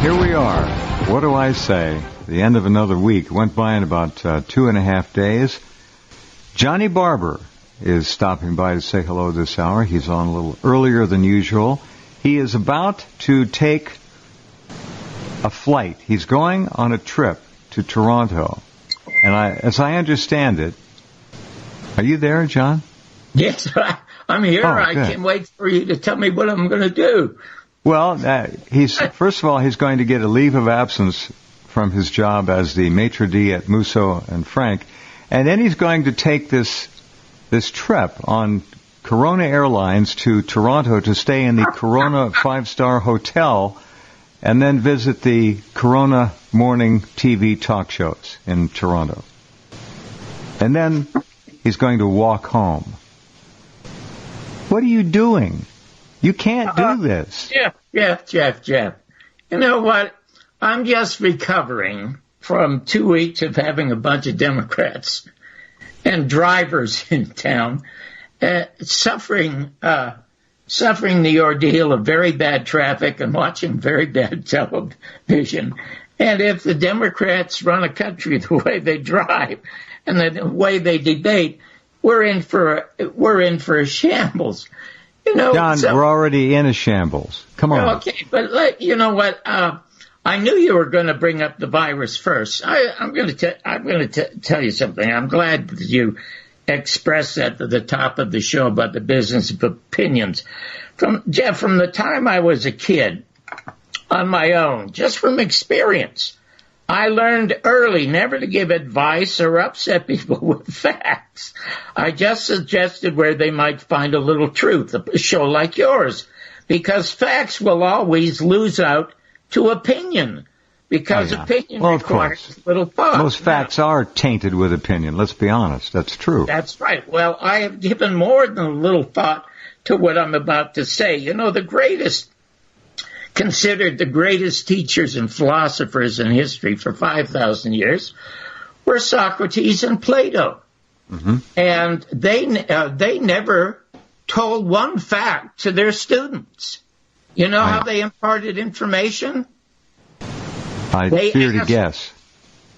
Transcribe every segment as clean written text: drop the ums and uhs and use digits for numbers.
Here we are. What do I say? The end of another week. Went by in about 2.5 days. Johnny Barbour is stopping by to say hello this hour. He's on a little earlier than usual. He is about to take a flight. He's going on a trip to Toronto. And as I understand it, are you there, John? Yes, I'm here. I good. can't wait for you to tell me what I'm going to do. Well, first of all, he's going to get a leave of absence from his job as the maitre d' at Musso and Frank, and then he's going to take this trip on Corona Airlines to Toronto to stay in the Corona 5-star hotel and then visit the Corona morning TV talk shows in Toronto. And then he's going to walk home. What are you doing? You can't do this. Jeff. You know what? I'm just recovering from 2 weeks of having a bunch of Democrats and drivers in town suffering the ordeal of very bad traffic and watching very bad television. And if the Democrats run a country the way they drive and the way they debate, we're in for a shambles. You know, John, we're already in a shambles. Come on. Okay, but you know what? I knew you were going to bring up the virus first. I'm going to tell you something. I'm glad that you expressed that at the top of the show about the business of opinions. From the time I was a kid, on my own, just from experience, I learned early never to give advice or upset people with facts. I just suggested where they might find a little truth, a show like yours, because facts will always lose out to opinion, because opinion requires little thought. Most facts are tainted with opinion, let's be honest. That's true. That's right. Well, I have given more than a little thought to what I'm about to say. You know, considered the greatest teachers and philosophers in history for 5,000 years were Socrates and Plato. Mm-hmm. And they never told one fact to their students. You know how they imparted information? I fear to guess.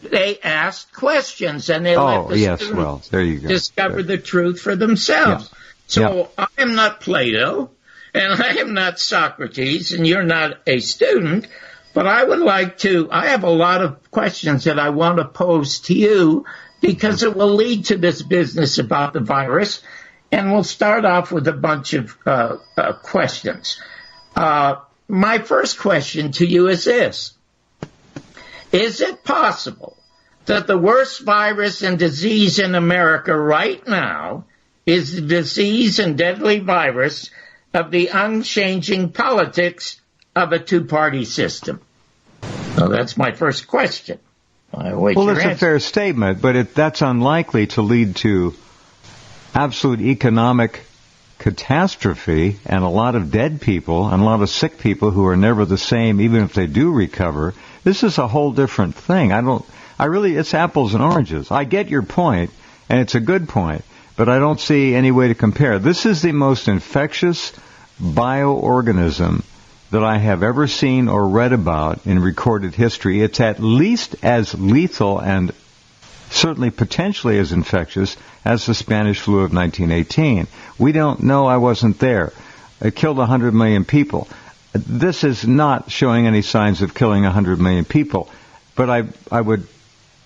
They asked questions, and they let the students discover the truth for themselves. Yeah. So I am not Plato, and I am not Socrates, and you're not a student, but I have a lot of questions that I want to pose to you, because it will lead to this business about the virus, and we'll start off with a bunch of questions. My first question to you is this. Is it possible that the worst virus and disease in America right now is the disease and deadly virus of the unchanging politics of a two-party system? So that's my first question. Well, it's a fair statement, but that's unlikely to lead to absolute economic catastrophe and a lot of dead people and a lot of sick people who are never the same, even if they do recover. This is a whole different thing. It's apples and oranges. I get your point, and it's a good point, but I don't see any way to compare. This is the most infectious bioorganism that I have ever seen or read about in recorded history. It's at least as lethal and certainly potentially as infectious as the Spanish flu of 1918. We don't know. I wasn't there. It killed 100 million people. This is not showing any signs of killing 100 million people. But I would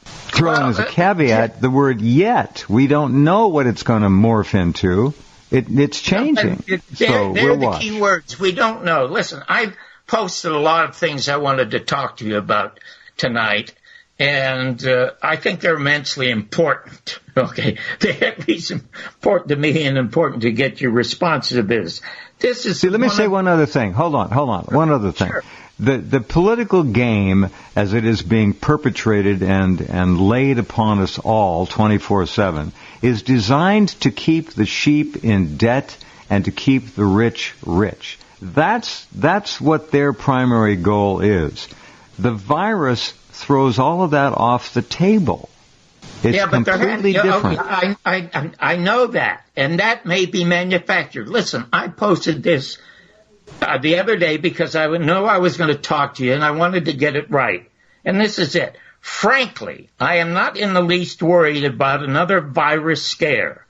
throw in as a caveat the word yet. We don't know what it's going to morph into. It's changing. They're the key words. We don't know. Listen, I posted a lot of things I wanted to talk to you about tonight, and I think they're immensely important. Okay, they're at least important to me and important to get your response to this. Let me say one other thing. Hold on. One other thing. Sure. The political game, as it is being perpetrated and laid upon us all 24/7, is designed to keep the sheep in debt and to keep the rich rich. That's what their primary goal is. The virus throws all of that off the table. It's completely different. I know that, and that may be manufactured. Listen, I posted this the other day because I know I was going to talk to you and I wanted to get it right. And this is it. Frankly, I am not in the least worried about another virus scare.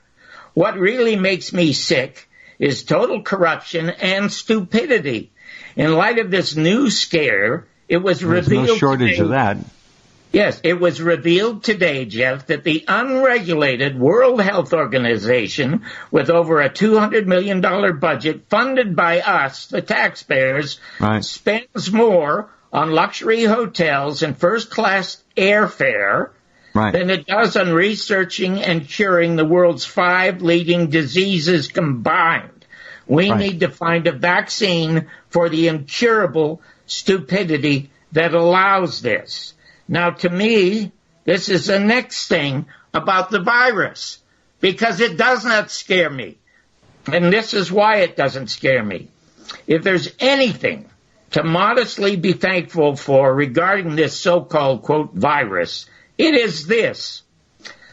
What really makes me sick is total corruption and stupidity. In light of this new scare, it was revealed no shortage today, of that. Yes, it was revealed today, Jeff, that the unregulated World Health Organization, with over a $200 million budget funded by us, the taxpayers, spends more on luxury hotels and first-class airfare than it does on researching and curing the world's 5 leading diseases combined. We need to find a vaccine for the incurable stupidity that allows this. Now, to me, this is the next thing about the virus, because it does not scare me. And this is why it doesn't scare me. If there's anything to modestly be thankful for regarding this so-called, quote, virus, it is this.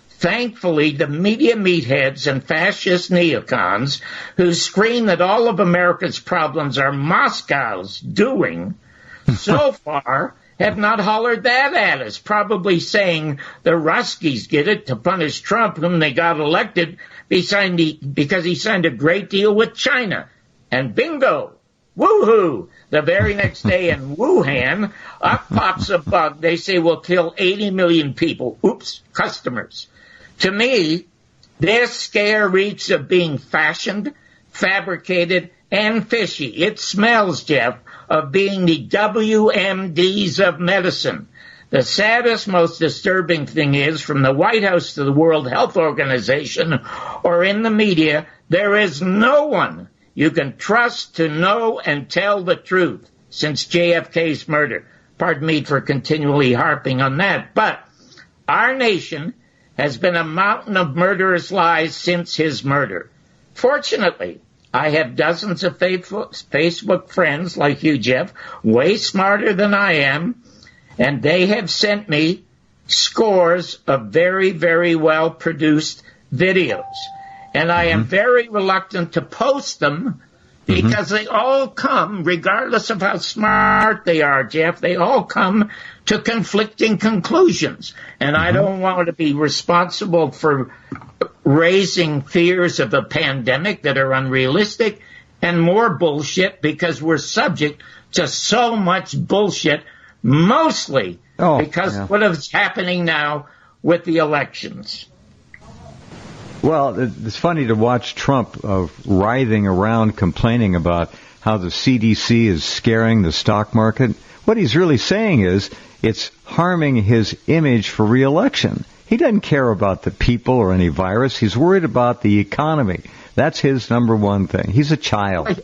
Thankfully, the media meatheads and fascist neocons who scream that all of America's problems are Moscow's doing, so far have not hollered that at us, probably saying the Ruskies get it to punish Trump, whom they got elected because he signed a great deal with China. And bingo, woohoo, the very next day in Wuhan, up pops a bug they say will kill 80 million people. Oops, customers. To me, this scare reeks of being fashioned, fabricated, and fishy. It smells, Jeff, of being the WMDs of medicine. The saddest, most disturbing thing is, from the White House to the World Health Organization or in the media, there is no one you can trust to know and tell the truth since JFK's murder. Pardon me for continually harping on that, but our nation has been a mountain of murderous lies since his murder. Fortunately, I have dozens of Facebook friends like you, Jeff, way smarter than I am, and they have sent me scores of very, very well-produced videos. And I am very reluctant to post them because they all come, regardless of how smart they are, Jeff, they all come to conflicting conclusions. And I don't want to be responsible for raising fears of a pandemic that are unrealistic and more bullshit because we're subject to so much bullshit, mostly because what is happening now with the elections. Well, it's funny to watch Trump writhing around complaining about how the CDC is scaring the stock market. What he's really saying is it's harming his image for re-election. He doesn't care about the people or any virus. He's worried about the economy. That's his number one thing. He's a child.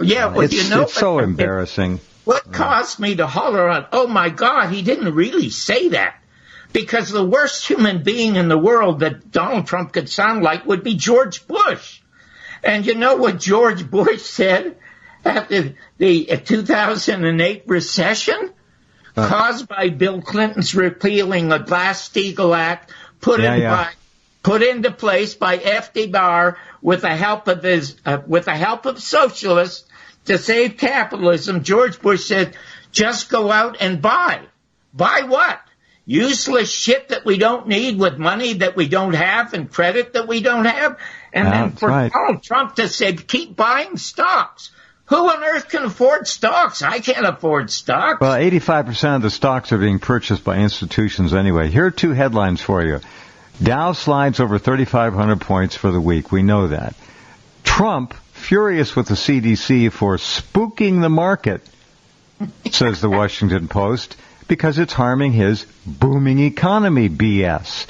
Yeah, well, it's so embarrassing. What caused me to holler on, oh, my God, he didn't really say that. Because the worst human being in the world that Donald Trump could sound like would be George Bush. And you know what George Bush said after the 2008 recession? Caused by Bill Clinton's repealing the Glass-Steagall Act, put into place by FDR with the help of socialists to save capitalism. George Bush said, just go out and buy. Buy what? Useless shit that we don't need with money that we don't have and credit that we don't have. And then for Donald Trump to say, keep buying stocks. Who on earth can afford stocks? I can't afford stocks. Well, 85% of the stocks are being purchased by institutions anyway. Here are 2 headlines for you. Dow slides over 3,500 points for the week. We know that. Trump, furious with the CDC for spooking the market, says the Washington Post, because it's harming his booming economy BS.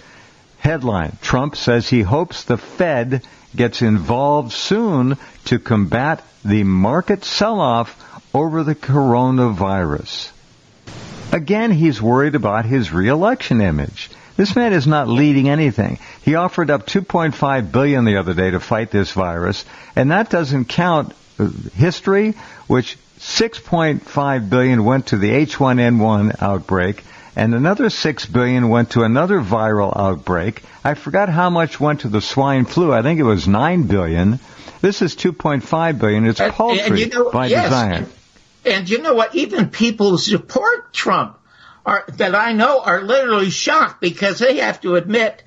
Headline, Trump says he hopes the Fed gets involved soon to combat the market sell-off over the coronavirus. Again, he's worried about his re-election image. This man is not leading anything. He offered up $2.5 billion the other day to fight this virus, and that doesn't count history, which $6.5 billion went to the H1N1 outbreak, and another $6 billion went to another viral outbreak. I forgot how much went to the swine flu. I think it was $9 billion. This is $2.5 billion. It's paltry by design. And you know what? Even people who support Trump that I know are literally shocked because they have to admit,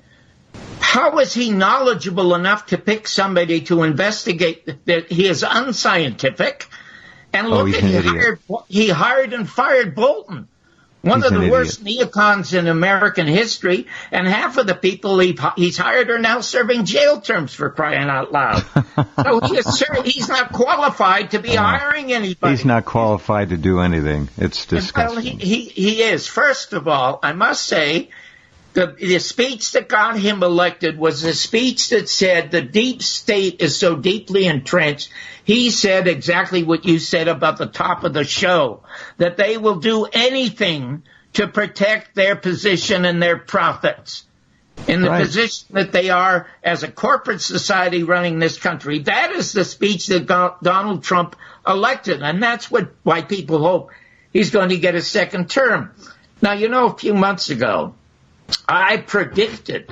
how is he knowledgeable enough to pick somebody to investigate that he is unscientific? And look at he hired and fired Bolton, one of the worst neocons in American history, and half of the people he's hired are now serving jail terms for crying out loud. So he's not qualified to be hiring anybody. He's not qualified to do anything. It's disgusting. Well, he is. First of all, I must say, the speech that got him elected was a speech that said the deep state is so deeply entrenched. He said exactly what you said about the top of the show, that they will do anything to protect their position and their profits in the position that they are as a corporate society running this country. That is the speech that got Donald Trump elected, and that's why people hope he's going to get a second term. Now, a few months ago, I predicted,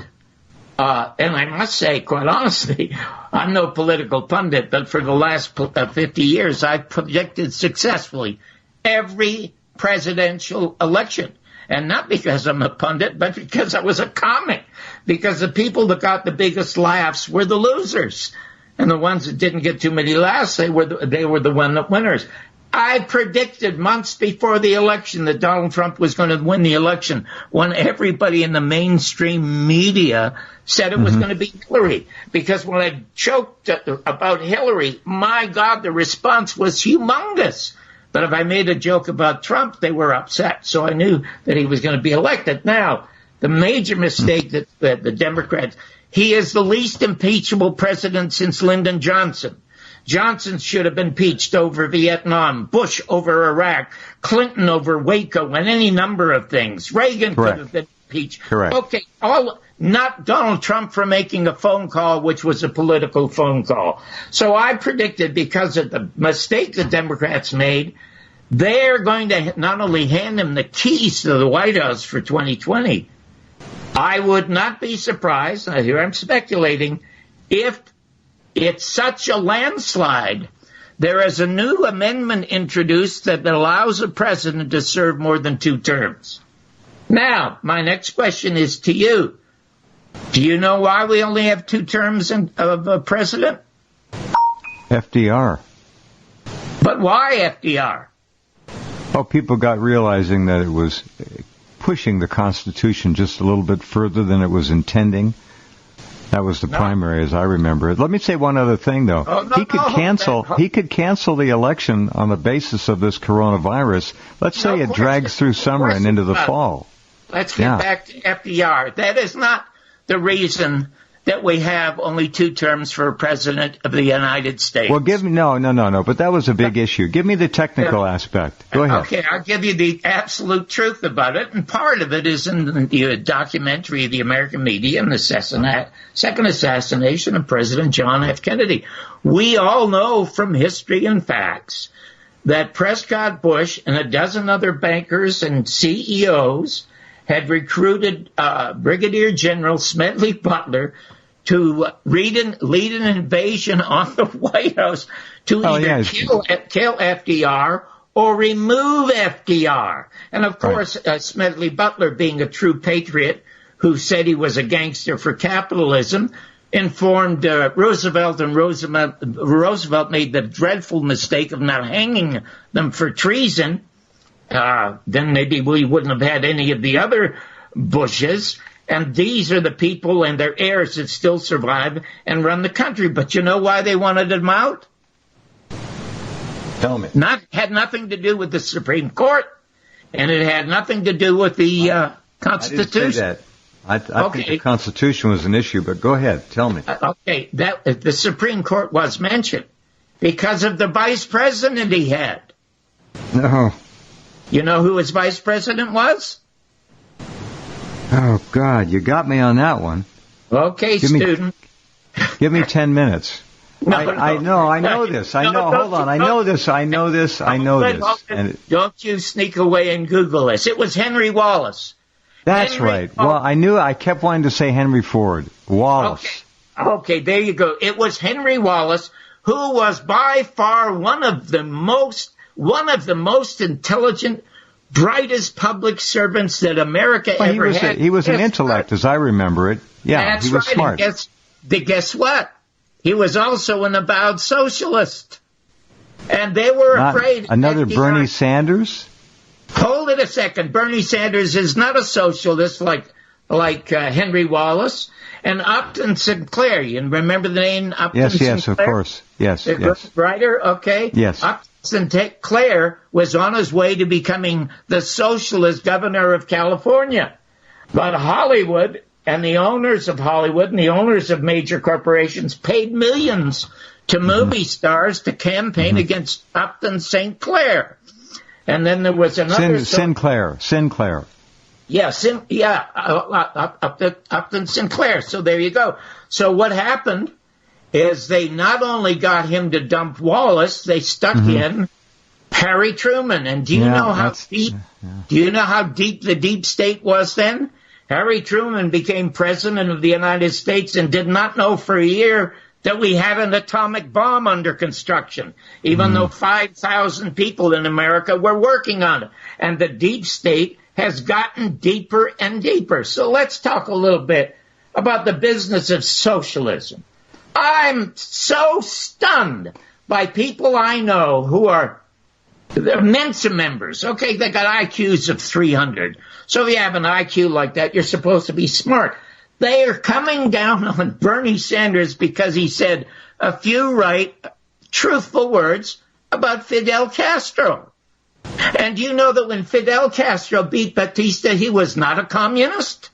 and I must say, quite honestly, I'm no political pundit, but for the last 50 years, I've predicted successfully every presidential election. And not because I'm a pundit, but because I was a comic. Because the people that got the biggest laughs were the losers. And the ones that didn't get too many laughs, they were the winners. I predicted months before the election that Donald Trump was going to win the election when everybody in the mainstream media said it was going to be Hillary. Because when I joked about Hillary, my God, the response was humongous. But if I made a joke about Trump, they were upset. So I knew that he was going to be elected. Now, the major mistake that the Democrats, he is the least impeachable president since Lyndon Johnson. Johnson should have been impeached over Vietnam, Bush over Iraq, Clinton over Waco, and any number of things. Reagan could have been impeached. Correct. Okay, not Donald Trump for making a phone call, which was a political phone call. So I predicted, because of the mistake the Democrats made, they're going to not only hand him the keys to the White House for 2020, I would not be surprised, here I'm speculating, if it's such a landslide. There is a new amendment introduced that allows a president to serve more than 2 terms. Now, my next question is to you. Do you know why we only have 2 terms of a president? FDR. But why FDR? Oh, people got realizing that it was pushing the Constitution just a little bit further than it was intending. That was the primary, as I remember it. Let me say one other thing, though. He could cancel the election on the basis of this coronavirus. Let's say it drags through summer and into the fall. Let's get back to FDR. That is not the reason that we have only 2 terms for a president of the United States. Well, no. But that was a big issue. Give me the technical aspect. Go ahead. Okay, I'll give you the absolute truth about it. And part of it is in the documentary of the American media and the second assassination of President John F. Kennedy. We all know from history and facts that Prescott Bush and a dozen other bankers and CEOs had recruited Brigadier General Smedley Butler to lead an invasion on the White House to either kill FDR or remove FDR. And, of course, Smedley Butler, being a true patriot who said he was a gangster for capitalism, informed Roosevelt, and Roosevelt made the dreadful mistake of not hanging them for treason. Then maybe we wouldn't have had any of the other Bushes. And these are the people and their heirs that still survive and run the country. But you know why they wanted them out? Tell me. Had nothing to do with the Supreme Court, and it had nothing to do with the Constitution. I didn't say that. I think the Constitution was an issue, but go ahead. Tell me. Okay, the Supreme Court was mentioned because of the vice president he had. No. You know who his vice president was? Oh, God, you got me on that one. Okay, student. Give me 10 minutes. I know this. Hold on. I know this. And don't you sneak away and Google this. It was Henry Wallace. That's right. Well, I kept wanting to say Henry Ford. Wallace. Okay, there you go. It was Henry Wallace, who was by far one of the most intelligent, brightest public servants that America ever had. He was an intellect, as I remember it. Yeah, he was smart. Guess what? He was also an avowed socialist. And they were afraid. Another Bernie Sanders? Hold it a second. Bernie Sanders is not a socialist like Henry Wallace. And Upton Sinclair, you remember the name Upton Sinclair? Yes, of course. Yes. Writer, okay. Yes. Upton Sinclair was on his way to becoming the socialist governor of California. But Hollywood and the owners of Hollywood and the owners of major corporations paid millions to movie stars to campaign against Upton Sinclair. And then there was another... Sinclair. Yeah, Upton Sinclair. So there you go. So what happened is they not only got him to dump Wallace, they stuck in Harry Truman. And do you know how deep? Do you know how deep the deep state was then? Harry Truman became president of the United States and did not know for a year that we had an atomic bomb under construction, even though 5,000 people in America were working on it. And the deep state has gotten deeper and deeper. So let's talk a little bit about the business of socialism. I'm so stunned by people I know who are Mensa members. Okay, they got IQs of 300. So if you have an IQ like that, you're supposed to be smart. They are coming down on Bernie Sanders because he said a few right, truthful words about Fidel Castro. And you know that when Fidel Castro beat Batista, he was not a communist?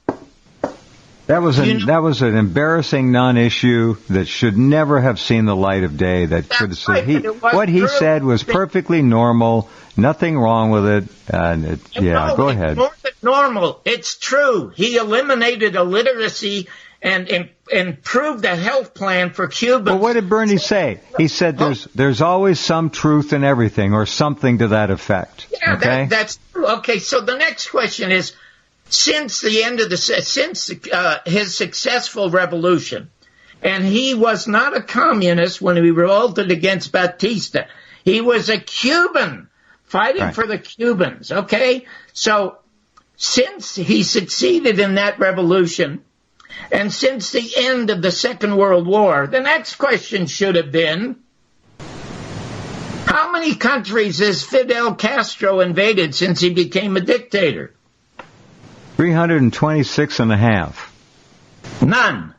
That was an embarrassing non-issue that should never have seen the light of day. What he said was perfectly normal, nothing wrong with it. And go ahead. More than normal. It's true. He eliminated illiteracy and improved the health plan for Cubans. But what did Bernie say? He said there's always some truth in everything, or something to that effect. Yeah, okay? That's true. Okay, so the next question is, since his successful revolution, and he was not a communist when he revolted against Batista. He was a Cuban fighting for the Cubans, okay? So since he succeeded in that revolution, and since the end of the Second World War, the next question should have been, how many countries has Fidel Castro invaded since he became a dictator? 326 and a half. None.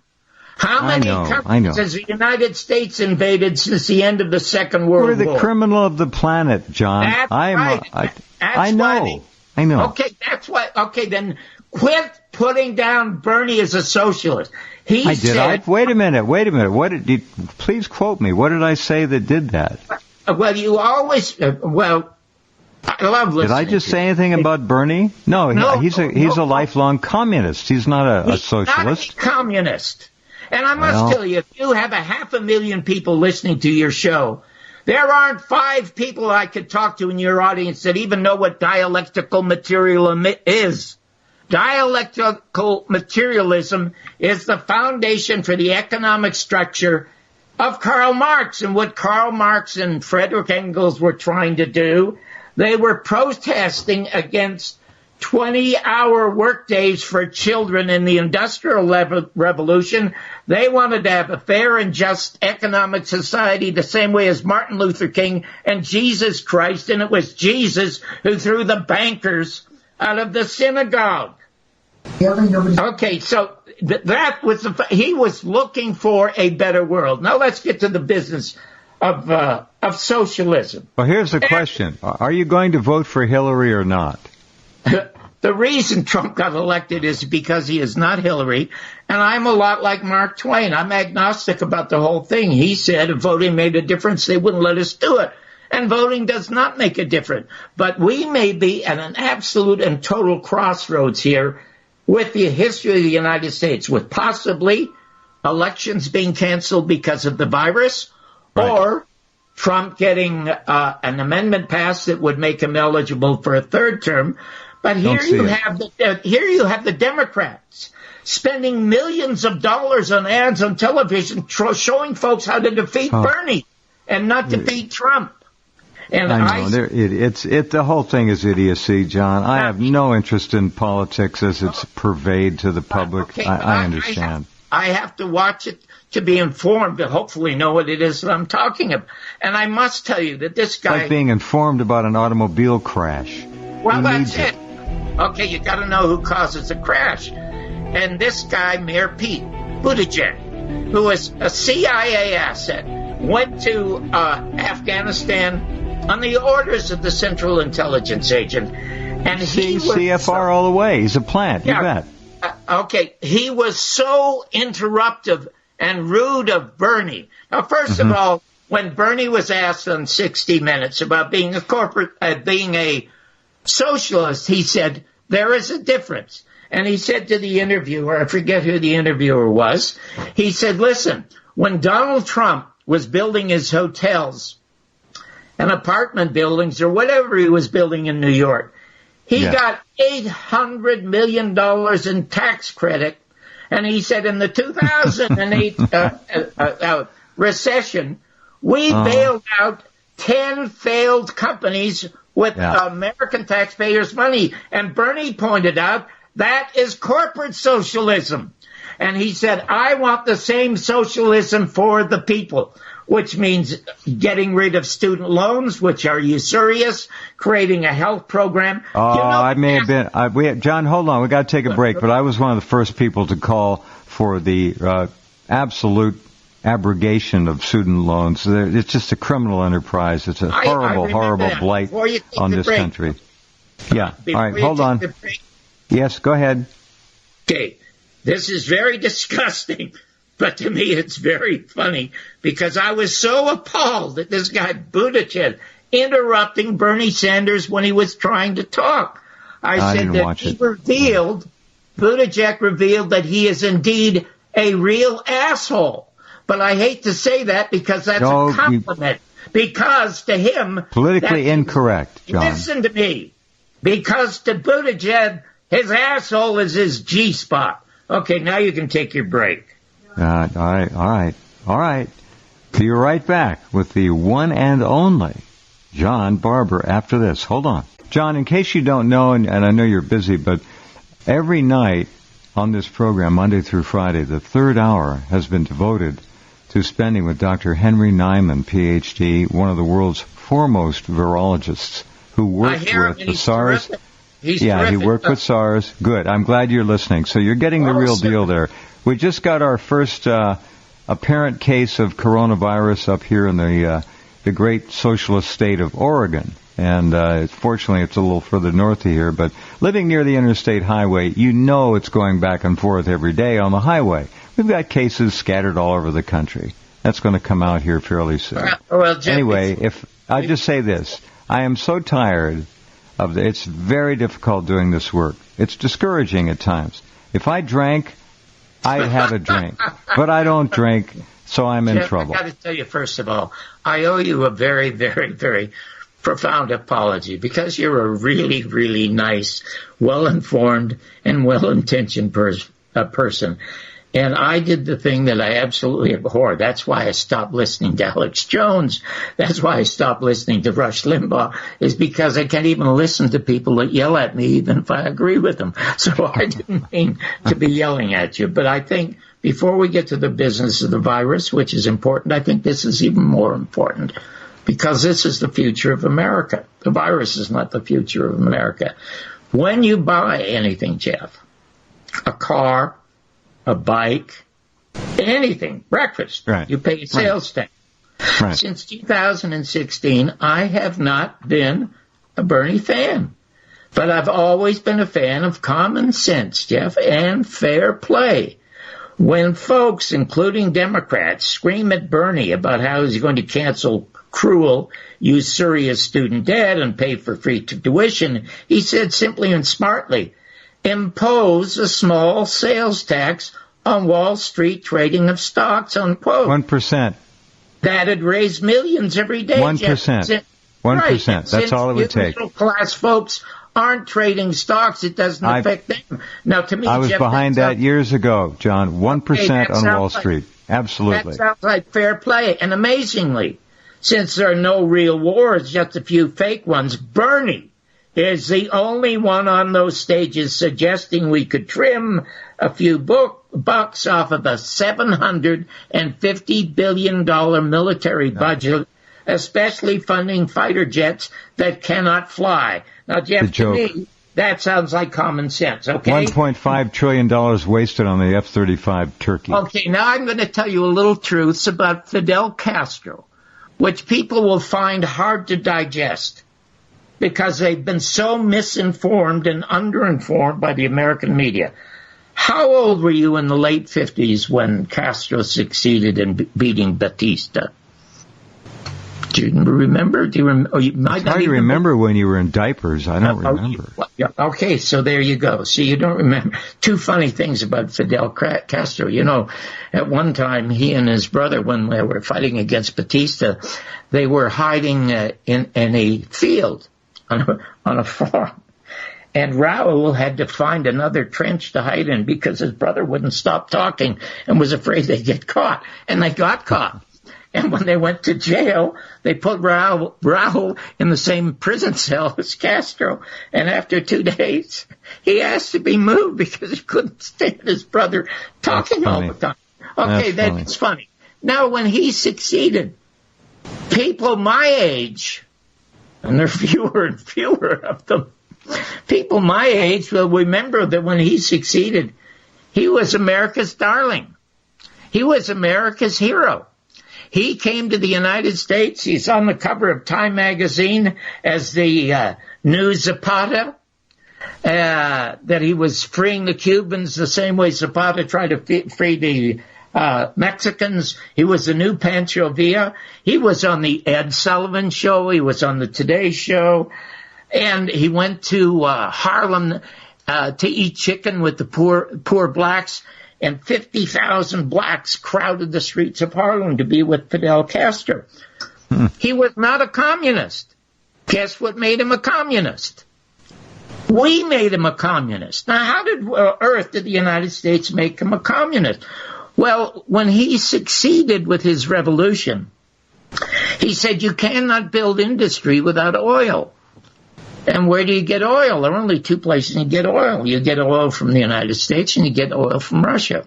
How many countries has the United States invaded since the end of the Second World War? We're the criminal of the planet, John. That's right. I know. Okay, that's why. Okay, then quit putting down Bernie as a socialist. Wait a minute. Please quote me. What did I say that did that? Well, you always. I love listening. Did I just say anything about Bernie? No, he's a lifelong communist. He's not a socialist. He's not a communist. And I must tell you, if you have 500,000 people listening to your show, there aren't 5 people I could talk to in your audience that even know what dialectical materialism is. Dialectical materialism is the foundation for the economic structure of Karl Marx. And what Karl Marx and Friedrich Engels were trying to do, they were protesting against 20-hour workdays for children in the Industrial Revolution. They wanted to have a fair and just economic society the same way as Martin Luther King and Jesus Christ, and it was Jesus who threw the bankers out of the synagogue. Okay, so that was he was looking for a better world. Now let's get to the business of socialism. Well, here's the question. Are you going to vote for Hillary or not? The reason Trump got elected is because he is not Hillary, and I'm a lot like Mark Twain. I'm agnostic about the whole thing. He said if voting made a difference, they wouldn't let us do it. And voting does not make a difference. But we may be at an absolute and total crossroads here with the history of the United States, with possibly elections being canceled because of the virus, Right. Or Trump getting an amendment passed that would make him eligible for a third term. But here you have the Democrats spending millions of dollars on ads on television showing folks how to defeat Bernie and not defeat Trump. And I know the whole thing is idiocy, John. I have no interest in politics as it's purveyed to the public. Okay, I understand. I have to watch it to be informed, to hopefully know what it is that I'm talking about. And I must tell you that this guy... Like being informed about an automobile crash. Well, that's it. Okay, you got to know who causes a crash. And this guy, Mayor Pete Buttigieg, who is a CIA asset, went to Afghanistan on the orders of the Central Intelligence Agent. And he was... CFR all the way. He's a plant, you bet. Okay, he was so interruptive and rude of Bernie. Now, first of all, when Bernie was asked on 60 Minutes about being being a socialist, he said, there is a difference. And he said to the interviewer, I forget who the interviewer was, he said, listen, when Donald Trump was building his hotels and apartment buildings or whatever he was building in New York, he got $800 million in tax credit. And he said in the 2008 recession, we bailed out 10 failed companies with American taxpayers' money. And Bernie pointed out that is corporate socialism. And he said, I want the same socialism for the people, which means getting rid of student loans, which are usurious, creating a health program. I may have been. John, hold on. We got to take a break. But I was one of the first people to call for the absolute abrogation of student loans. It's just a criminal enterprise. It's a horrible blight on this country. Yeah. All right. Hold on. Yes, go ahead. Okay. This is very disgusting. But to me, it's very funny because I was so appalled at this guy Buttigieg interrupting Bernie Sanders when he was trying to talk. I said that Buttigieg revealed that he is indeed a real asshole. But I hate to say that because that's a compliment. Because to him... Politically incorrect, John. Listen to me. Because to Buttigieg, his asshole is his G-spot. Okay, now you can take your break. All right. Be right back with the one and only John Barbour after this. Hold on. John, in case you don't know, and I know you're busy, but every night on this program, Monday through Friday, the third hour has been devoted to spending with Dr. Henry Niman, PhD, one of the world's foremost virologists who worked with the SARS. He worked with SARS. Good. I'm glad you're listening. So you're getting the real deal there. We just got our first apparent case of coronavirus up here in the great socialist state of Oregon. And fortunately, it's a little further north of here. But living near the interstate highway, you know it's going back and forth every day on the highway. We've got cases scattered all over the country. That's going to come out here fairly soon. Well, Jeff, anyway, if I just say this, I am so tired of it. It's very difficult doing this work. It's discouraging at times. If I drank, I'd have a drink. But I don't drink, so I'm in trouble. I got to tell you, first of all, I owe you a very, very, very profound apology because you're a really, really nice, well-informed, and well-intentioned person. And I did the thing that I absolutely abhor. That's why I stopped listening to Alex Jones. That's why I stopped listening to Rush Limbaugh, is because I can't even listen to people that yell at me, even if I agree with them. So I didn't mean to be yelling at you. But I think before we get to the business of the virus, which is important, I think this is even more important because this is the future of America. The virus is not the future of America. When you buy anything, Jeff, a car, a bike, anything, breakfast, you pay a sales tax. Right. Since 2016, I have not been a Bernie fan. But I've always been a fan of common sense, Jeff, and fair play. When folks, including Democrats, scream at Bernie about how he's going to cancel cruel, usurious student debt and pay for free tuition, he said simply and smartly, impose a small sales tax on Wall Street trading of stocks, unquote. 1%. that had raised millions every day. 1%. 1%. That's all it would take. Middle class folks aren't trading stocks. It doesn't affect them. Now, to me, I was behind that years ago, John. 1% on Wall Street. Absolutely. That sounds like fair play. And amazingly, since there are no real wars, just a few fake ones, Bernie is the only one on those stages suggesting we could trim a few bucks off of a $750 billion military budget, especially funding fighter jets that cannot fly. Now, Jeff, to me, that sounds like common sense, okay? $1.5 trillion wasted on the F-35 Turkey. Okay, now I'm going to tell you a little truths about Fidel Castro, which people will find hard to digest because they've been so misinformed and underinformed by the American media. How old were you in the late 50s when Castro succeeded in beating Batista? Do you remember? Do you remember? It's hard to remember when you were in diapers. I don't remember. Okay, so there you go. See, you don't remember. Two funny things about Fidel Castro. You know, at one time, he and his brother, when they were fighting against Batista, they were hiding in a field on a farm. And Raul had to find another trench to hide in because his brother wouldn't stop talking and was afraid they'd get caught. And they got caught. And when they went to jail, they put Raul in the same prison cell as Castro. And after 2 days, he asked to be moved because he couldn't stand his brother talking all the time. Okay, that's funny. Now, when he succeeded, people my age, and there are fewer and fewer of them, people my age will remember that when he succeeded, he was America's darling. He was America's hero. He came to the United States. He's on the cover of Time magazine as the new Zapata, that he was freeing the Cubans the same way Zapata tried to free the Mexicans. He was the new Pancho Villa. He was on the Ed Sullivan Show. He was on the Today Show. And he went to Harlem to eat chicken with the poor blacks. And 50,000 blacks crowded the streets of Harlem to be with Fidel Castro. He was not a communist. Guess what made him a communist? We made him a communist. Now, how did earth did the United States make him a communist? Well, when he succeeded with his revolution, he said you cannot build industry without oil. And where do you get oil? There are only two places you get oil. You get oil from the United States and you get oil from Russia.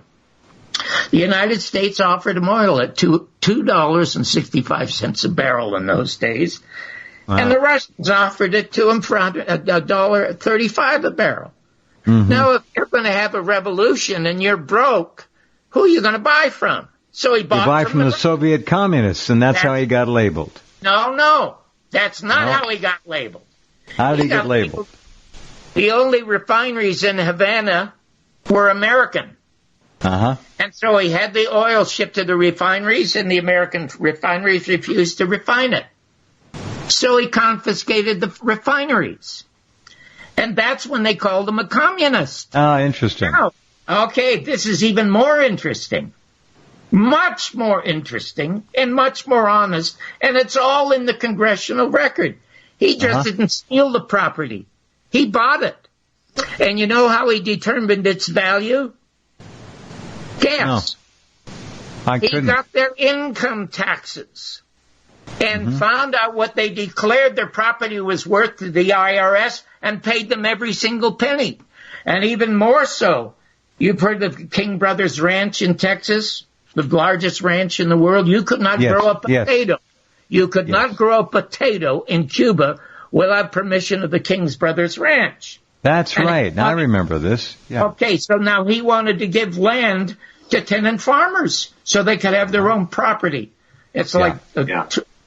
The United States offered him oil at $2.65 a barrel in those days. Wow. And the Russians offered it to him for $1.35 a barrel. Mm-hmm. Now, if you're going to have a revolution and you're broke, who are you going to buy from? So he bought from the Soviet communists, and that's how he got labeled. No. That's not how he got labeled. How did he get labeled? The only refineries in Havana were American. Uh-huh. And so he had the oil shipped to the refineries, and the American refineries refused to refine it. So he confiscated the refineries. And that's when they called him a communist. Ah, interesting. Now, okay, this is even more interesting. Much more interesting and much more honest. And it's all in the congressional record. He just didn't steal the property. He bought it. And you know how he determined its value? Guess. No, he got their income taxes and found out what they declared their property was worth to the IRS and paid them every single penny. And even more so, you've heard of King Brothers Ranch in Texas, the largest ranch in the world. You could not grow a potato. Yes. You could not grow a potato in Cuba without permission of the King's Brothers Ranch. That's right. Now I remember this. Yeah. Okay, so now he wanted to give land to tenant farmers so they could have their own property. It's like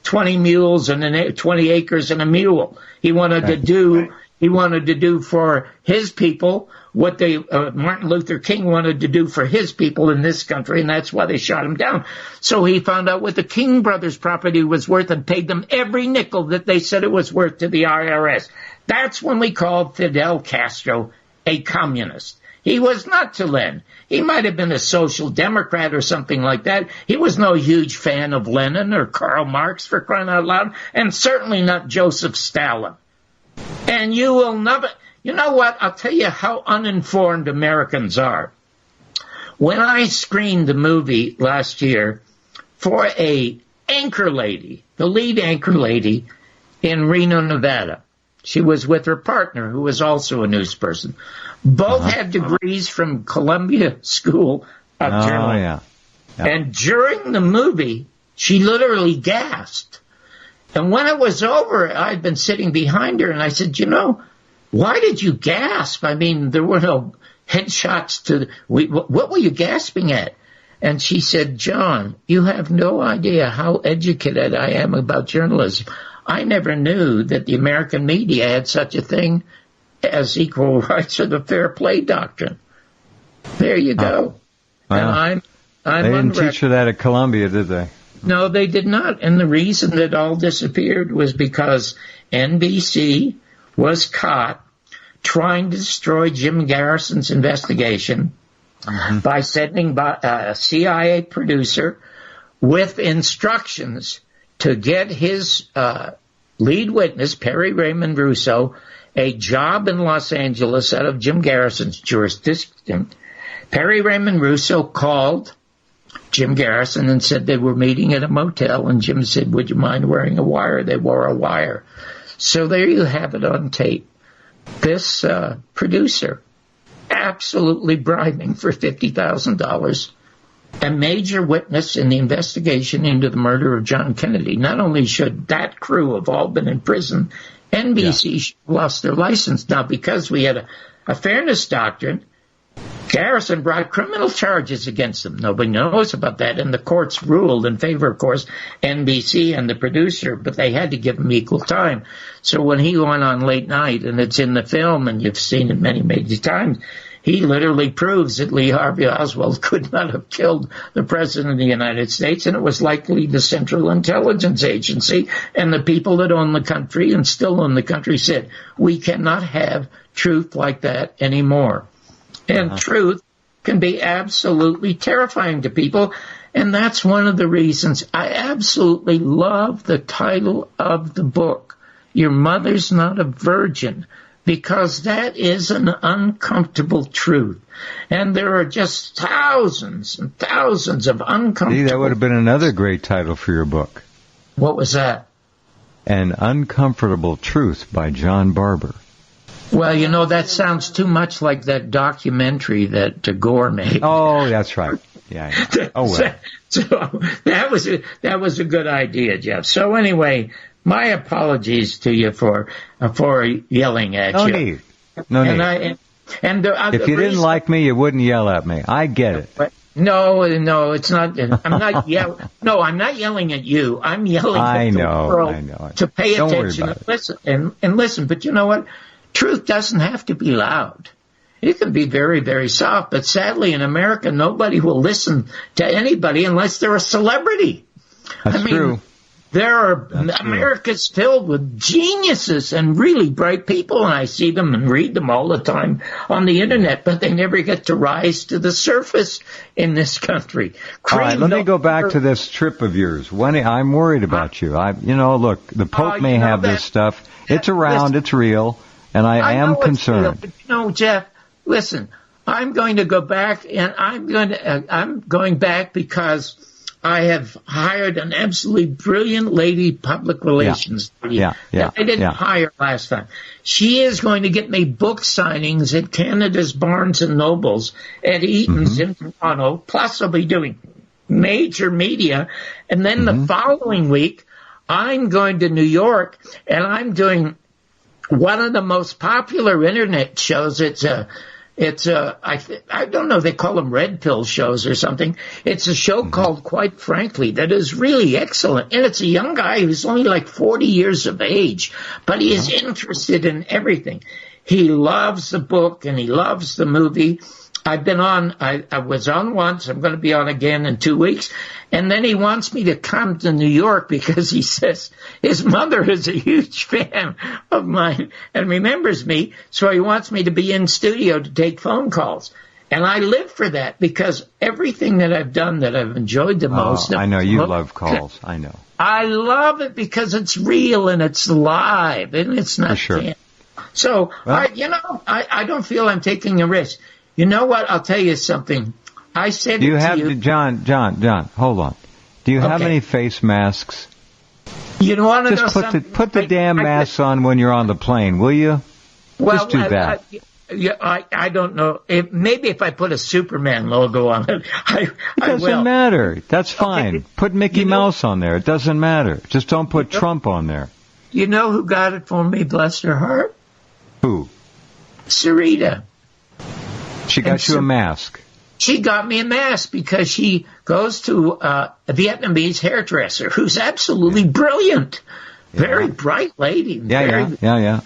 20 mules and 20 acres and a mule. He wanted to do. He wanted to do for his people what Martin Luther King wanted to do for his people in this country, and that's why they shot him down. So he found out what the King brothers' property was worth and paid them every nickel that they said it was worth to the IRS. That's when we called Fidel Castro a communist. He was not to Lenin. He might have been a social democrat or something like that. He was no huge fan of Lenin or Karl Marx, for crying out loud, and certainly not Joseph Stalin. And you will never... You know what? I'll tell you how uninformed Americans are. When I screened the movie last year for a anchor lady, the lead anchor lady in Reno, Nevada, she was with her partner, who was also a news person. Both had degrees from Columbia School of Journalism. And during the movie, she literally gasped. And when it was over, I'd been sitting behind her, and I said, you know, why did you gasp? I mean, there were no headshots to... What were you gasping at? And she said, John, you have no idea how educated I am about journalism. I never knew that the American media had such a thing as equal rights or the fair play doctrine. There you go. And I'm they didn't teach her that at Columbia, did they? No, they did not. And the reason that all disappeared was because NBC was caught trying to destroy Jim Garrison's investigation by sending a CIA producer with instructions to get his lead witness, Perry Raymond Russo, a job in Los Angeles out of Jim Garrison's jurisdiction. Perry Raymond Russo called Jim Garrison and said they were meeting at a motel, and Jim said, would you mind wearing a wire? They wore a wire. So there you have it on tape. This producer absolutely bribing for $50,000 a major witness in the investigation into the murder of John Kennedy. Not only should that crew have all been in prison, NBC lost their license. Now, because we had a fairness doctrine, Garrison brought criminal charges against them. Nobody knows about that, and the courts ruled in favor, of course, NBC and the producer, but they had to give him equal time. So when he went on late night, and it's in the film, and you've seen it many, many times, he literally proves that Lee Harvey Oswald could not have killed the President of the United States, and it was likely the Central Intelligence Agency and the people that own the country and still own the country said, we cannot have truth like that anymore. And truth can be absolutely terrifying to people, and that's one of the reasons I absolutely love the title of the book, Your Mother's Not a Virgin, because that is an uncomfortable truth. And there are just thousands and thousands of uncomfortable... See, that would have been another great title for your book. What was that? An Uncomfortable Truth by John Barbour. Well, you know, that sounds too much like that documentary that Gore made. Oh, that's right. Yeah. Oh, well. So that was a good idea, Jeff. So anyway, my apologies to you for yelling at you. No need. If you didn't like me, you wouldn't yell at me. I get it. No, it's not. I'm not yelling. No, I'm not yelling at you. I'm yelling at the world to pay attention and listen. But you know what? Truth doesn't have to be loud. It can be very, very soft. But sadly, in America, nobody will listen to anybody unless they're a celebrity. That's true. There are America's filled with geniuses and really bright people, and I see them and read them all the time on the internet, but they never get to rise to the surface in this country. All right, let me go back to this trip of yours. I'm worried about you. Look, the Pope may have this stuff. It's around. It's real. And I am concerned. Real, but Jeff, listen, I'm going to go back, and I'm going back because I have hired an absolutely brilliant lady public relations lady that I didn't hire last time. She is going to get me book signings at Canada's Barnes and Nobles, at Eaton's in Toronto, plus I'll be doing major media. And then the following week, I'm going to New York, and I'm doing one of the most popular internet shows. I don't know, they call them red pill shows or something. It's a show called Quite Frankly that is really excellent. And it's a young guy who's only like 40 years of age, but he is interested in everything. He loves the book and he loves the movie. I've been on, I was on once, I'm going to be on again in 2 weeks. And then he wants me to come to New York because he says his mother is a huge fan of mine and remembers me. So he wants me to be in studio to take phone calls. And I live for that because everything that I've done that I've enjoyed the most. I know you love calls. I know. I love it because it's real and it's live and it's not. For sure. So, well, I don't feel I'm taking a risk. You know what? I'll tell you something. I said to you. John, hold on. Do you have any face masks? You don't want to just put the damn masks on when you're on the plane, will you? Well, just do that. I don't know. Maybe if I put a Superman logo on it, it doesn't matter. That's fine. Okay. Put Mickey Mouse on there. It doesn't matter. Just don't put Trump on there. You know who got it for me, bless her heart? Who? Sarita. She got you a mask. She got me a mask because she goes to a Vietnamese hairdresser who's absolutely brilliant. Very bright lady. Yeah.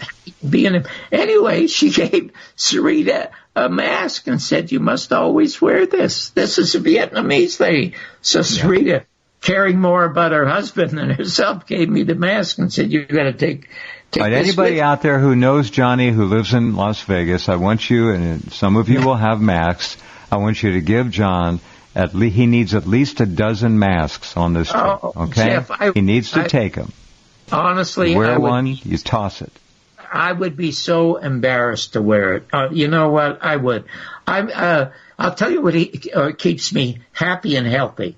Anyway, she gave Sarita a mask and said, you must always wear this. This is a Vietnamese lady. So Sarita, caring more about her husband than herself, gave me the mask and said, you've got to take anybody out there who knows Johnny who lives in Las Vegas, I want you, and some of you will have masks, I want you to give John, he needs at least a dozen masks on this trip, okay? Jeff, he needs to take them. Honestly, wear one, you toss it. I would be so embarrassed to wear it. You know what? I would. I'll tell you what keeps me happy and healthy.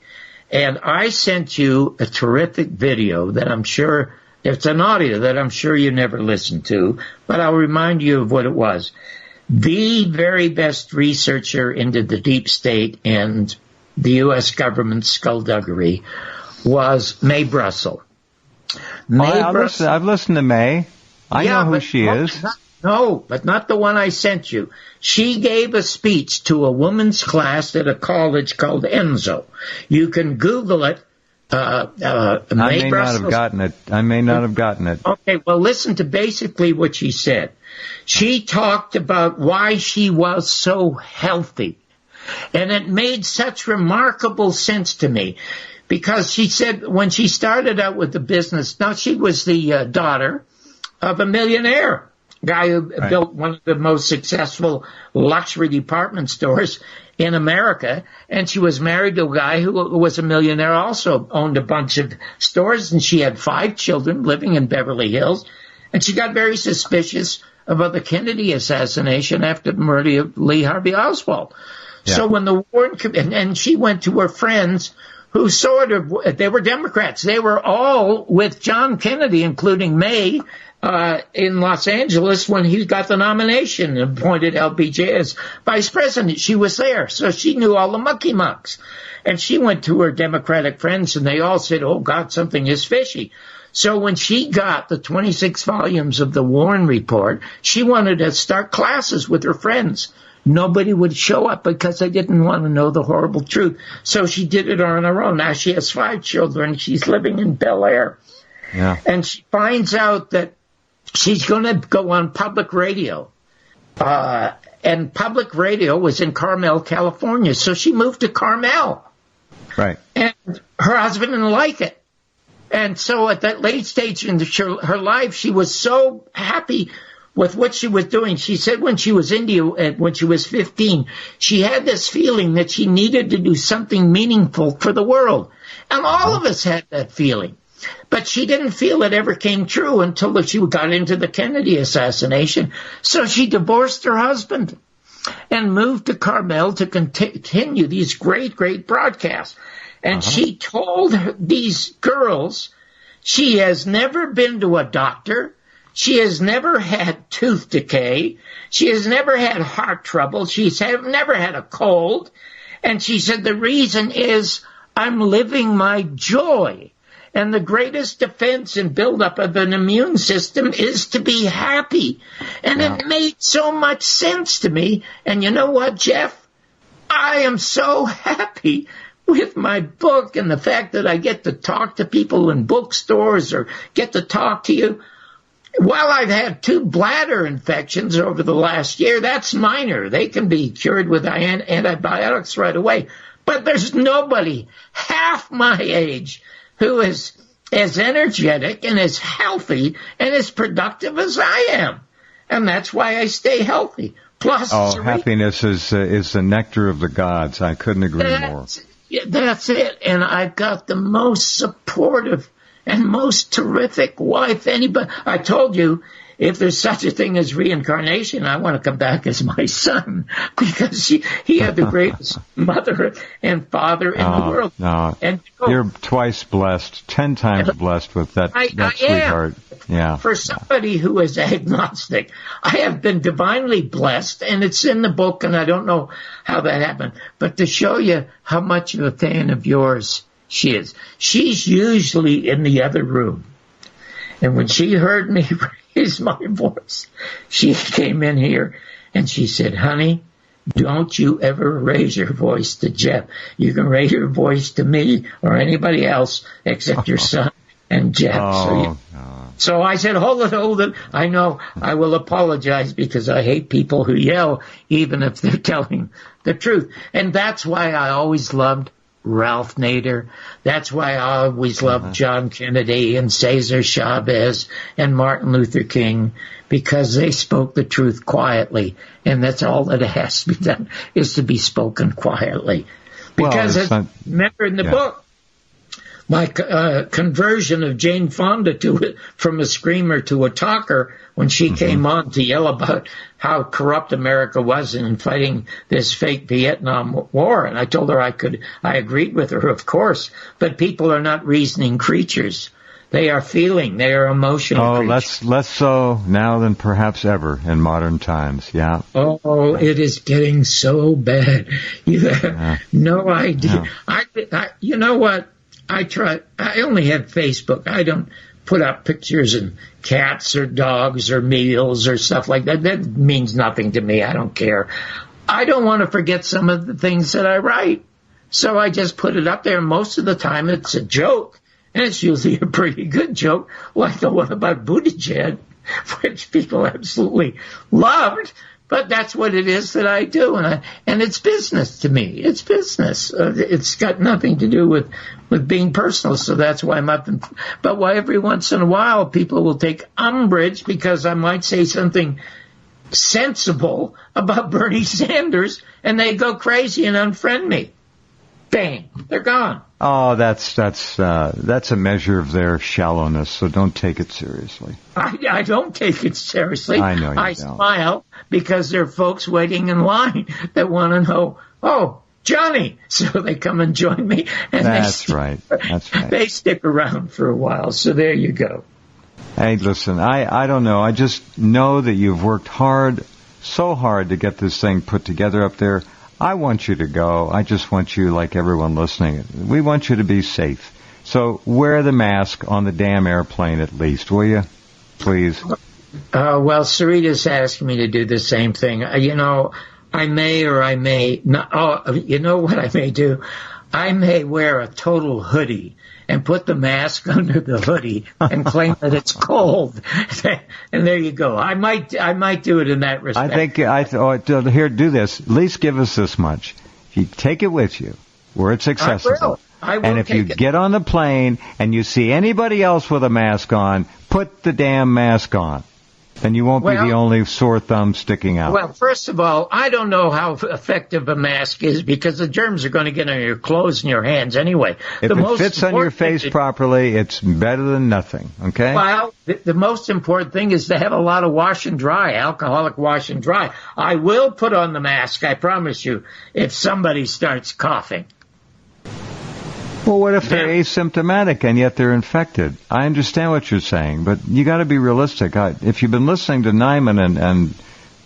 And I sent you a terrific video that I'm sure, it's an audio that I'm sure you never listened to, but I'll remind you of what it was. The very best researcher into the deep state and the U.S. government skullduggery was Mae Brussell. I've listened to Mae. I know who she is. But not the one I sent you. She gave a speech to a women's class at a college called Enzo. You can Google it. I may not have gotten it. Okay, well, listen to basically what she said. She talked about why she was so healthy. And it made such remarkable sense to me. Because she said when she started out with the business, now she was the daughter of a millionaire, guy who built one of the most successful luxury department stores in America. And she was married to a guy who was a millionaire, also owned a bunch of stores. And she had 5 children living in Beverly Hills. And she got very suspicious about the Kennedy assassination after the murder of Lee Harvey Oswald. Yeah. So when the war, and she went to her friends who they were Democrats. They were all with John Kennedy, including Mae, in Los Angeles when he got the nomination and appointed LBJ as vice president. She was there, so she knew all the mucky mucks. And she went to her Democratic friends, and they all said, oh, God, something is fishy. So when she got the 26 volumes of the Warren Report, she wanted to start classes with her friends. Nobody would show up because they didn't want to know the horrible truth. So she did it on her own. Now she has 5 children. She's living in Bel Air. Yeah. And she finds out that she's going to go on public radio. And public radio was in Carmel, California. So she moved to Carmel. Right. And her husband didn't like it. And so at that late stage in her life, she was so happy with what she was doing. She said when she was when she was 15, she had this feeling that she needed to do something meaningful for the world. And all of us had that feeling. But she didn't feel it ever came true until she got into the Kennedy assassination. So she divorced her husband and moved to Carmel to continue these great, great broadcasts. And she told these girls she has never been to a doctor. She has never had tooth decay. She has never had heart trouble. She's never had a cold. And she said, the reason is I'm living my joy. And the greatest defense and buildup of an immune system is to be happy. And it made so much sense to me. And you know what, Jeff? I am so happy with my book and the fact that I get to talk to people in bookstores or get to talk to you. Well, I've had 2 bladder infections over the last year. That's minor. They can be cured with antibiotics right away. But there's nobody half my age who is as energetic and as healthy and as productive as I am. And that's why I stay healthy. Plus, happiness is the nectar of the gods. I couldn't agree more. That's it. And I've got the most supportive and most terrific wife. Anybody, I told you, if there's such a thing as reincarnation, I want to come back as my son, because he had the greatest mother and father in the world. No, and you're twice blessed, 10 times blessed with that sweetheart. Yeah. For somebody who is agnostic, I have been divinely blessed, and it's in the book, and I don't know how that happened. But to show you how much of a fan of yours she is, she's usually in the other room. And when she heard me raise my voice, she came in here and she said, honey, don't you ever raise your voice to Jeff. You can raise your voice to me or anybody else except your son and Jeff. So I said, hold it. I know I will apologize because I hate people who yell even if they're telling the truth. And that's why I always loved Ralph Nader. That's why I always loved John Kennedy and Cesar Chavez and Martin Luther King, because they spoke the truth quietly. And that's all that has to be done, is to be spoken quietly. Because remember in the book, my conversion of Jane Fonda from a screamer to a talker, when she came on to yell about how corrupt America was in fighting this fake Vietnam War. And I told her I agreed with her, of course, but people are not reasoning creatures. They are feeling, they are emotional creatures. Less so now than perhaps ever in modern times, yeah. Oh, it is getting so bad. You have no idea. I you know what? I only have Facebook. I don't put up pictures of cats or dogs or meals or stuff like that. That means nothing to me. I don't care. I don't want to forget some of the things that I write. So I just put it up there. Most of the time it's a joke. And it's usually a pretty good joke, like the one about Buttigieg, which people absolutely loved. But that's what it is that I do, and it's business to me. It's business. It's got nothing to do with being personal, so that's why I'm up. But why every once in a while people will take umbrage because I might say something sensible about Bernie Sanders, and they go crazy and unfriend me. Bang, they're gone. Oh, that's a measure of their shallowness, so don't take it seriously. I don't take it seriously. I know you don't. I smile because there are folks waiting in line that want to know, oh, Johnny, so they come and join me. And That's right. They stick around for a while, so there you go. Hey, listen, I don't know. I just know that you've worked hard, so hard to get this thing put together up there. I want you to go. I just want you, like everyone listening, we want you to be safe. So wear the mask on the damn airplane at least, will you? Please. Well, Sarita's asked me to do the same thing. I may or I may not. Oh, you know what I may do? I may wear a total hoodie and put the mask under the hoodie and claim that it's cold. And there you go. I might do it in that respect. Here, do this. At least give us this much. You take it with you where it's accessible. I will and if you get on the plane and you see anybody else with a mask on, put the damn mask on. Then you won't be the only sore thumb sticking out. Well, first of all, I don't know how effective a mask is because the germs are going to get on your clothes and your hands anyway. If it fits on your face properly, it's better than nothing, okay? Well, the most important thing is to have a lot of wash and dry, alcoholic wash and dry. I will put on the mask, I promise you, if somebody starts coughing. Well, what if they're asymptomatic and yet they're infected? I understand what you're saying, but you got to be realistic. If you've been listening to Niman and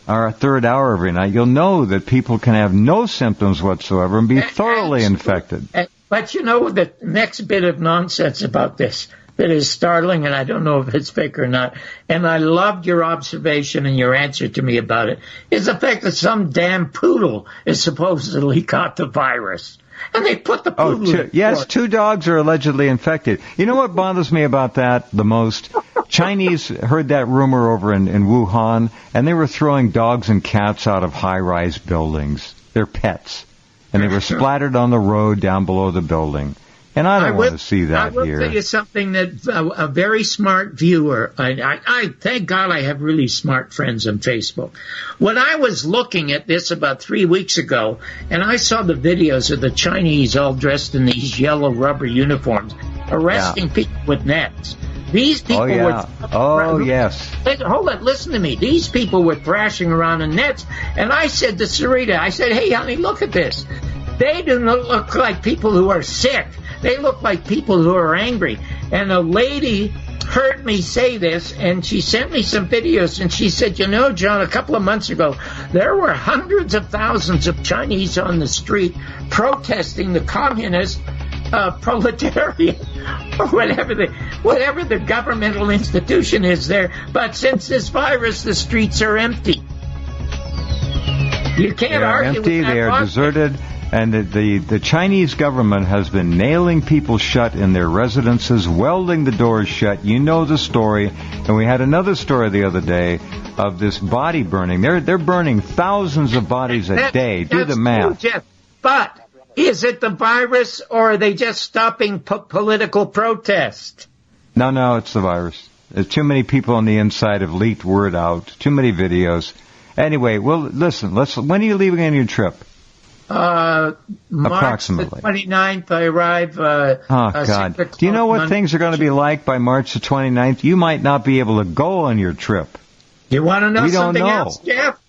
our third hour every night, you'll know that people can have no symptoms whatsoever and be thoroughly infected. But you know the next bit of nonsense about this that is startling, and I don't know if it's fake or not, and I loved your observation and your answer to me about it, is the fact that some damn poodle is supposedly caught the virus. And they put the poodle yes, 2 dogs are allegedly infected. You know what bothers me about that the most? Chinese heard that rumor over in Wuhan, and they were throwing dogs and cats out of high-rise buildings. They're pets. And they were splattered on the road down below the building. And I don't want to see that here. I will tell you something that a very smart viewer, I thank God I have really smart friends on Facebook. When I was looking at this about 3 weeks ago, and I saw the videos of the Chinese all dressed in these yellow rubber uniforms, arresting people with nets. These people were... Oh, yes. Hold on, listen to me. These people were thrashing around in nets, and I said to Sarita, I said, hey, honey, look at this. They do not look like people who are sick. They look like people who are angry. And a lady heard me say this, and she sent me some videos, and she said, you know, John, a couple of months ago, there were hundreds of thousands of Chinese on the street protesting the communist proletariat, or whatever the governmental institution is there. But since this virus, the streets are empty. You can't argue with that. They are deserted. And the Chinese government has been nailing people shut in their residences, welding the doors shut. You know the story. And we had another story the other day of this body burning. They're burning thousands of bodies a day. Do the math. True, Jeff. But is it the virus, or are they just stopping political protest? No, it's the virus. There's too many people on the inside have leaked word out. Too many videos. Anyway, well, listen. When are you leaving on your trip? March Approximately. the 29th, I arrive. Oh, God. Do you know what things are going to be like by March the 29th? You might not be able to go on your trip. You want to know something else, Jeff?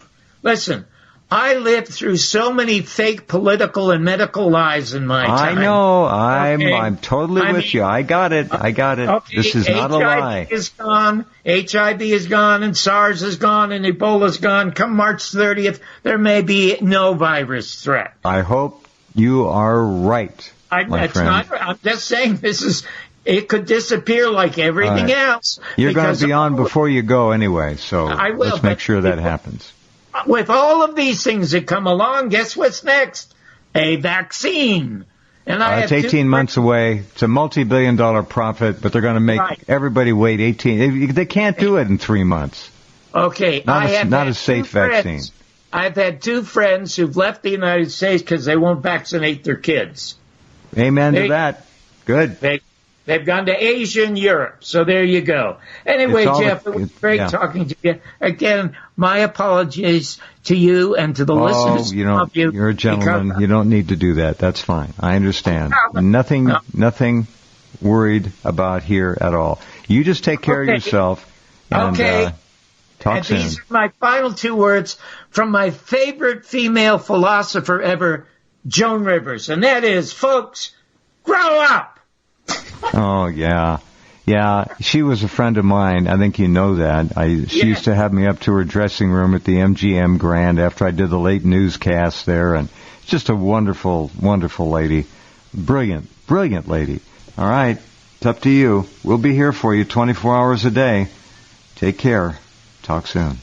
Listen, I lived through so many fake political and medical lies in my time. I know. I'm totally with you. I got it. Okay. This is not a lie. HIV is gone, and SARS is gone, and Ebola's gone. Come March 30th, there may be no virus threat. I hope you are right, my friend. I'm just saying it could disappear like everything else. You're going to be on before you go anyway, so let's make sure that happens. With all of these things that come along, guess what's next? A vaccine. And it's 18 months away. It's a multi-billion-dollar profit, but they're going to make everybody wait 18. They can't do it in 3 months. Okay. Not a safe vaccine. I've had 2 friends who've left the United States because they won't vaccinate their kids. Amen to that. Good. They've gone to Asia and Europe, so there you go. Anyway, Jeff, it was great talking to you. Again, my apologies to you and to the listeners. You're a gentleman. You don't need to do that. That's fine. I understand. Nothing worried about here at all. You just take care of yourself. And, talk soon. These are my final 2 words from my favorite female philosopher ever, Joan Rivers, and that is, folks, grow up. Oh, yeah. Yeah, she was a friend of mine. I think you know that. She used to have me up to her dressing room at the MGM Grand after I did the late newscast there, and just a wonderful, wonderful lady. Brilliant lady. All right, it's up to you. We'll be here for you 24 hours a day. Take care. Talk soon.